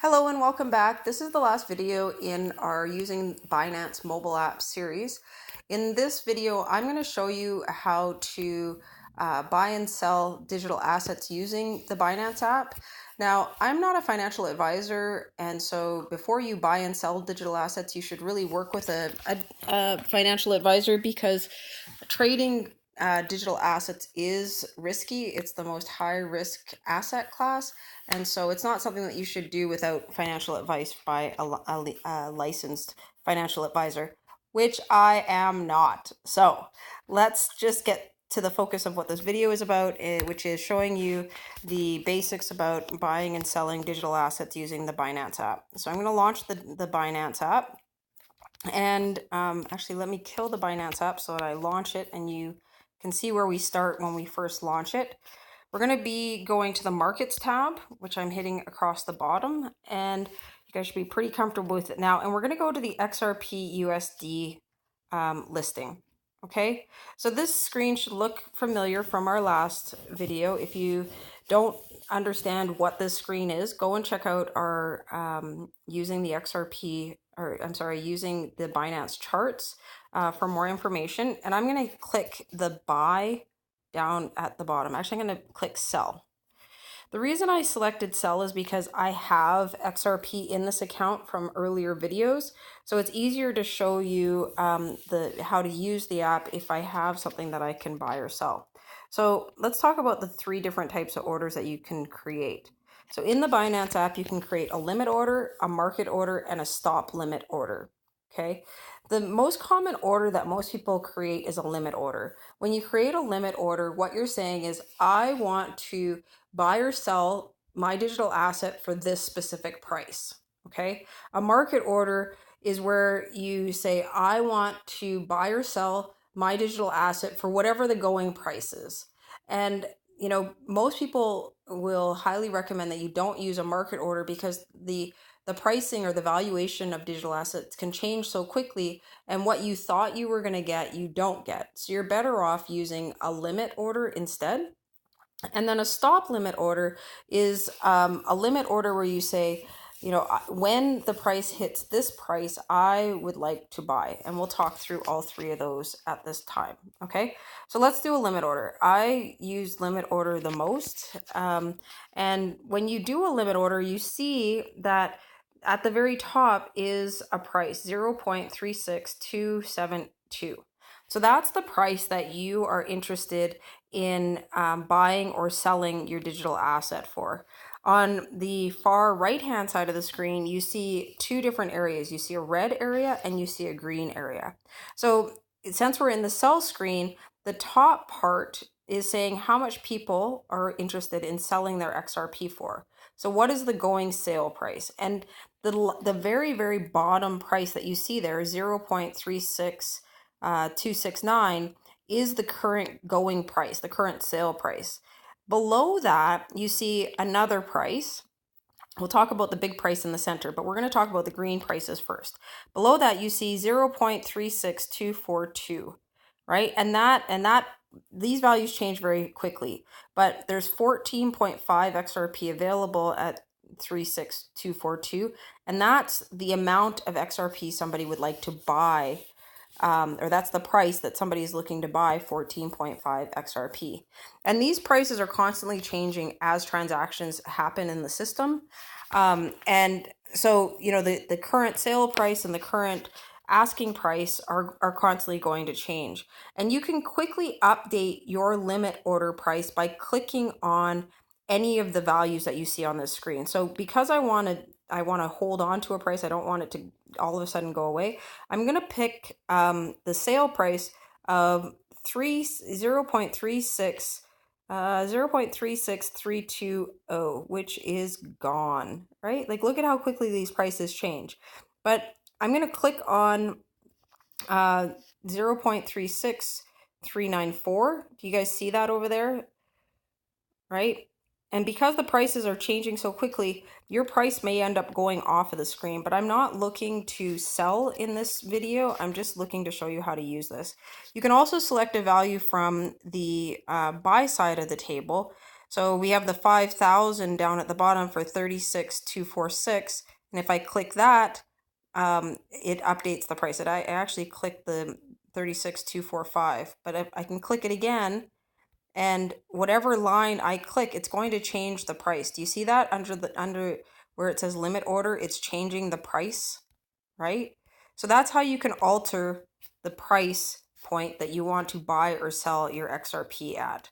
Hello and welcome back. This is the last video in our using Binance mobile app series. In this video, I'm going to show you how to buy and sell digital assets using the Binance app. Now, I'm not a financial advisor, and so before you buy and sell digital assets, you should really work with a financial advisor because trading digital assets is risky. It's the most high risk asset class. And so it's not something that you should do without financial advice by a licensed financial advisor, which I am not. So let's just get to the focus of what this video is about, which is showing you the basics about buying and selling digital assets using the Binance app. So I'm going to launch the Binance app. And actually, let me kill the Binance app so that I launch it and you can see where we start when we first launch it. We're going to be going to the Markets tab, which I'm hitting across the bottom, and you guys should be pretty comfortable with it now. And we're going to go to the XRP USD listing. Okay, so this screen should look familiar from our last video. If you don't understand what this screen is, go and check out our using the XRP, or I'm sorry, using the Binance charts for more information. And I'm going to click the buy down at the bottom. Actually, I'm going to click sell. The reason I selected sell is because I have XRP in this account from earlier videos. So it's easier to show you how to use the app if I have something that I can buy or sell. So let's talk about the three different types of orders that you can create. So in the Binance app, you can create a limit order, a market order, and a stop limit order. Okay. The most common order that most people create is a limit order. When you create a limit order, what you're saying is, I want to buy or sell my digital asset for this specific price. Okay. A market order is where you say, I want to buy or sell my digital asset for whatever the going price is. And most people will highly recommend that you don't use a market order because the pricing or the valuation of digital assets can change so quickly, and what you thought you were going to get, you don't get. So you're better off using a limit order instead. And then a stop limit order is a limit order where you say, when the price hits this price, I would like to buy. And we'll talk through all three of those at this time. Okay, so let's do a limit order. I use limit order the most. And when you do a limit order, you see that at the very top is a price, 0.36272. So that's the price that you are interested in buying or selling your digital asset for. On the far right-hand side of the screen, you see two different areas. You see a red area and you see a green area. So since we're in the sell screen, the top part is saying how much people are interested in selling their XRP for. So what is the going sale price? And the very, very bottom price that you see there, 0.36269, is the current going price, the current sale price. Below that, you see another price. We'll talk about the big price in the center, but we're going to talk about the green prices first. Below that, you see 0.36242, right? And these values change very quickly, but there's 14.5 XRP available at 36242, and that's the amount of XRP somebody would like to buy, or that's the price that somebody is looking to buy, 14.5 XRP. And these prices are constantly changing as transactions happen in the system. And so, the current sale price and the current asking price are constantly going to change. And you can quickly update your limit order price by clicking on any of the values that you see on this screen. So because I want to hold on to a price, I don't want it to all of a sudden go away, I'm going to pick the sale price of 0.36320, which is gone, right? Like, look at how quickly these prices change. But I'm going to click on 0.36394. Do you guys see that over there? Right? And because the prices are changing so quickly, your price may end up going off of the screen, but I'm not looking to sell in this video. I'm just looking to show you how to use this. You can also select a value from the buy side of the table. So we have the 5,000 down at the bottom for 36,246. And if I click that, it updates the price. I actually clicked the 36,245, but if I can click it again, and whatever line I click, it's going to change the price. Do you see that under where it says limit order? It's changing the price, right? So that's how you can alter the price point that you want to buy or sell your XRP at.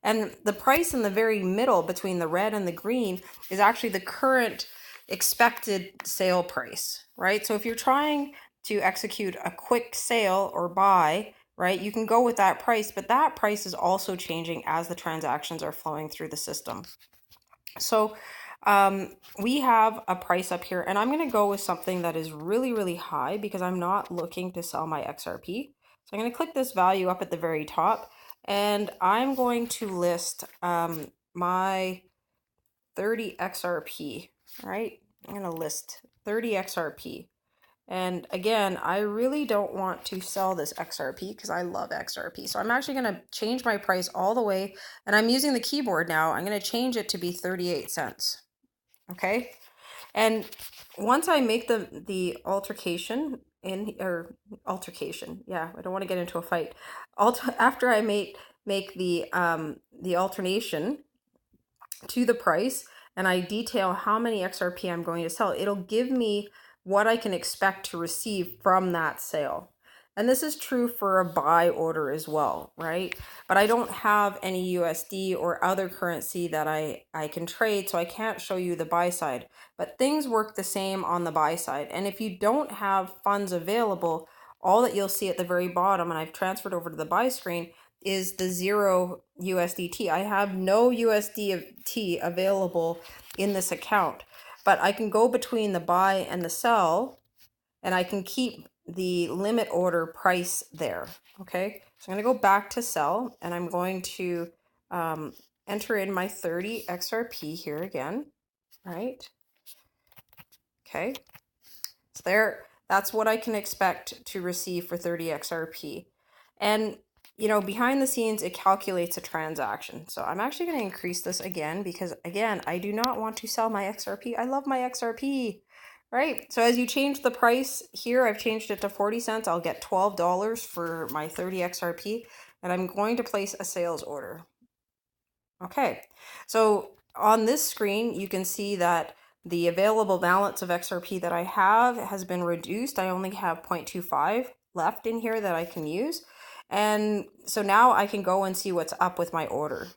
And the price in the very middle between the red and the green is actually the current expected sale price, right? So if you're trying to execute a quick sale or buy, right, you can go with that price, but that price is also changing as the transactions are flowing through the system. So we have a price up here, and I'm going to go with something that is really, really high because I'm not looking to sell my XRP. So I'm going to click this value up at the very top, and I'm going to list my 30 XRP, right? I'm going to list 30 XRP. And again, I really don't want to sell this XRP because I love XRP. So I'm actually going to change my price all the way. And I'm using the keyboard now. I'm going to change it to be 38 cents. Okay. And once I make the altercation yeah, I don't want to get into a fight. After I make the alternation to the price, and I detail how many XRP I'm going to sell, it'll give me what I can expect to receive from that sale. And this is true for a buy order as well, right? But I don't have any USD or other currency that I can trade, so I can't show you the buy side. But things work the same on the buy side. And if you don't have funds available, all that you'll see at the very bottom, and I've transferred over to the buy screen, is the 0 USDT. I have no USDT available in this account, but I can go between the buy and the sell, and I can keep the limit order price there. Okay, so I'm going to go back to sell, and I'm going to enter in my 30 XRP here again, right? Okay, so there, that's what I can expect to receive for 30 XRP. And you know, behind the scenes, it calculates a transaction. So I'm actually going to increase this again because, again, I do not want to sell my XRP. I love my XRP, right? So as you change the price here, I've changed it to 40 cents. I'll get $12 for my 30 XRP, and I'm going to place a sales order. Okay, so on this screen, you can see that the available balance of XRP that I have has been reduced. I only have 0.25 left in here that I can use. And so now I can go and see what's up with my order.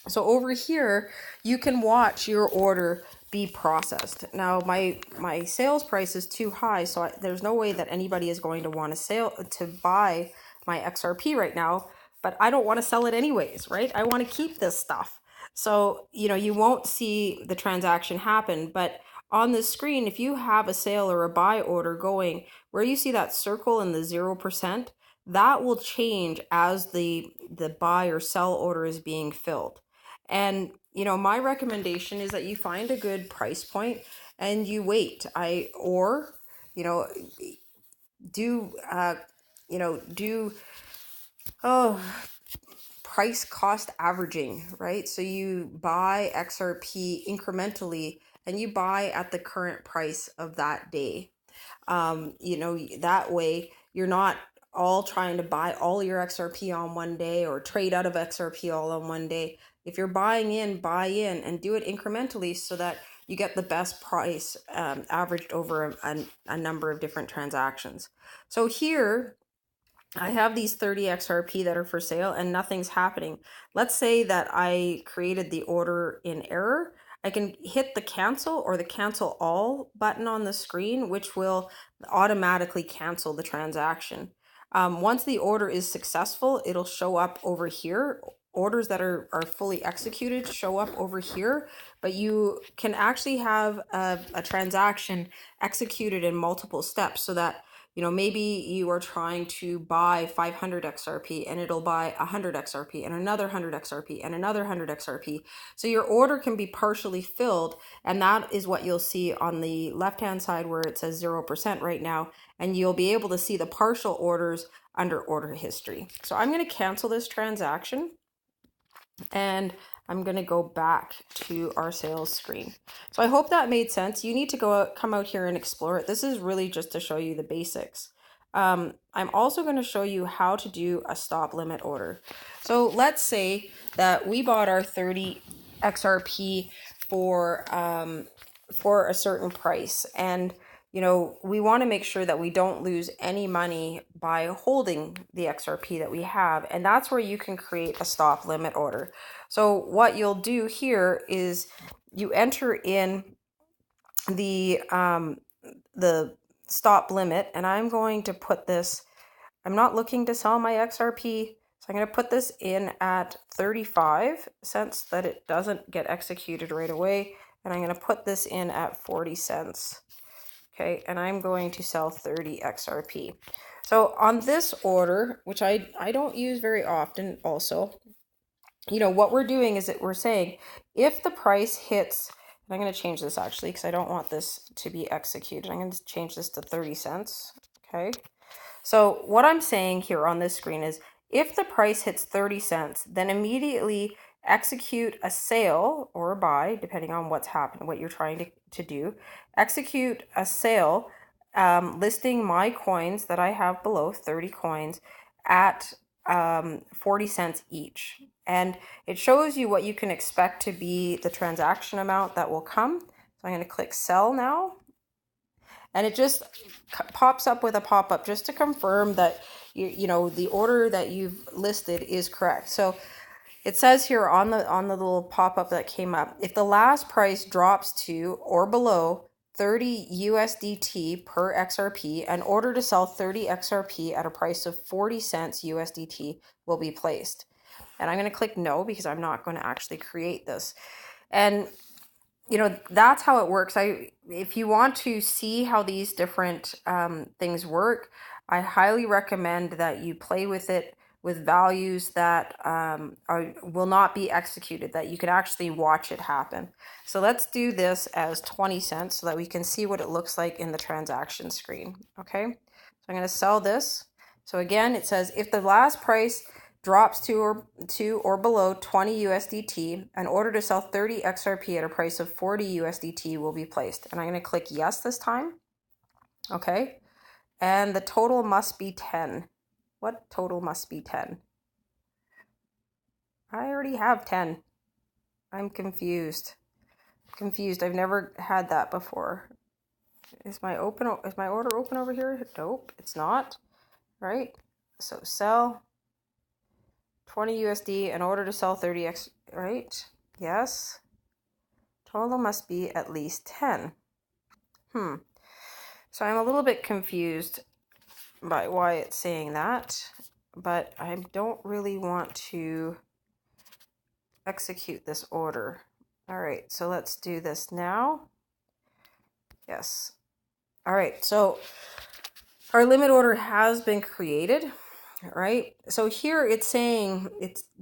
So over here, you can watch your order be processed. Now my sales price is too high, so there's no way that anybody is going to want to buy my XRP right now, but I don't want to sell it anyways, right? I want to keep this stuff. So, you know, you won't see the transaction happen, but on the screen, if you have a sale or a buy order going, where you see that circle in the 0%, that will change as the buy or sell order is being filled. And, you know, my recommendation is that you find a good price point and you wait. Or, you know, do, price cost averaging, right? So you buy XRP incrementally and you buy at the current price of that day. You know, that way you're not all trying to buy all your XRP on one day or trade out of XRP all on one day. If you're buying in, buy in and do it incrementally so that you get the best price averaged over a number of different transactions. So here I have these 30 XRP that are for sale and nothing's happening. Let's say that I created the order in error. I can hit the cancel or the cancel all button on the screen, which will automatically cancel the transaction. Once the order is successful, it'll show up over here. Orders that are fully executed show up over here, but you can actually have a transaction executed in multiple steps so that, you know, maybe you are trying to buy 500 XRP and it'll buy 100 XRP and another 100 XRP and another 100 XRP. So your order can be partially filled, and that is what you'll see on the left-hand side where it says 0% right now, and you'll be able to see the partial orders under order history. So I'm going to cancel this transaction, and I'm going to go back to our sales screen. So I hope that made sense. You need to come out here and explore it. This is really just to show you the basics. I'm also going to show you how to do a stop limit order. So let's say that we bought our 30 XRP for a certain price, and we want to make sure that we don't lose any money by holding the XRP that we have, and that's where you can create a stop limit order. So what you'll do here is you enter in the stop limit, and I'm going to put this, I'm not looking to sell my XRP, so I'm going to put this in at 35 cents that it doesn't get executed right away, and I'm going to put this in at 40 cents. Okay, and I'm going to sell 30 XRP. So on this order, which I don't use very often also, what we're doing is that we're saying if the price hits, and I'm going to change this actually because I don't want this to be executed. I'm going to change this to 30 cents. Okay. So what I'm saying here on this screen is if the price hits 30 cents, then immediately execute a sale or a buy, depending on what's happening, what you're trying to do. Execute a sale listing my coins that I have below, 30 coins, at 40 cents each. And it shows you what you can expect to be the transaction amount that will come. So I'm going to click sell now. And it just pops up with a pop-up just to confirm that the order that you've listed is correct. So it says here on the little pop-up that came up, if the last price drops to or below 30 USDT per XRP, an order to sell 30 XRP at a price of 40 cents USDT will be placed. And I'm going to click no because I'm not going to actually create this. And that's how it works. If you want to see how these different things work, I highly recommend that you play with it with values that will not be executed, that you can actually watch it happen. So let's do this as 20 cents so that we can see what it looks like in the transaction screen. Okay, so I'm going to sell this. So again, it says if the last price drops to or below 20 USDT, an order to sell 30 XRP at a price of 40 USDT will be placed. And I'm going to click yes this time. Okay. And the total must be 10. What total must be 10? I already have 10. I'm confused. I've never had that before. Is my order open over here? Nope, it's not. Right? So sell 20 USD, an order to sell 30x, right? Yes. Total must be at least 10. So I'm a little bit confused by why it's saying that, but I don't really want to execute this order. All right, so let's do this now. Yes. All right, so our limit order has been created. Right, so here it's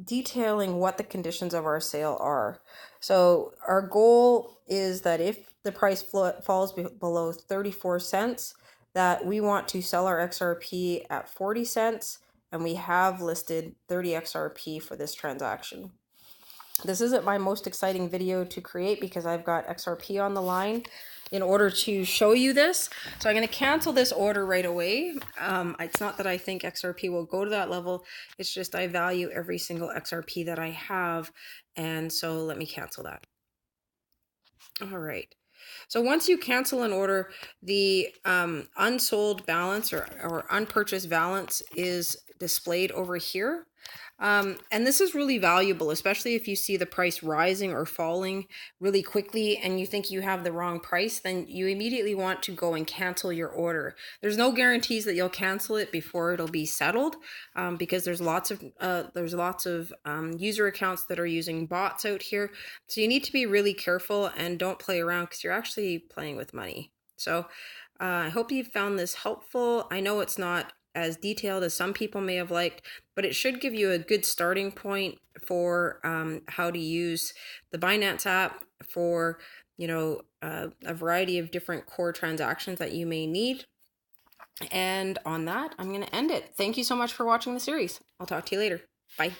detailing what the conditions of our sale are. So our goal is that if the price falls below 34 cents, that we want to sell our XRP at 40 cents, and we have listed 30 XRP for this transaction. This isn't my most exciting video to create because I've got XRP on the line in order to show you this. So I'm going to cancel this order right away. It's not that I think XRP will go to that level. It's just I value every single XRP that I have. And so let me cancel that. All right. So once you cancel an order, the unsold balance or unpurchased balance is displayed over here. And this is really valuable, especially if you see the price rising or falling really quickly and you think you have the wrong price, then you immediately want to go and cancel your order. There's no guarantees that you'll cancel it before it'll be settled, because there's lots of user accounts that are using bots out here. So you need to be really careful and don't play around because you're actually playing with money. So I hope you found this helpful. I know it's not as detailed as some people may have liked, but it should give you a good starting point for how to use the Binance app for a variety of different core transactions that you may need. And on that, I'm going to end it. Thank you so much for watching the series. I'll talk to you later. Bye.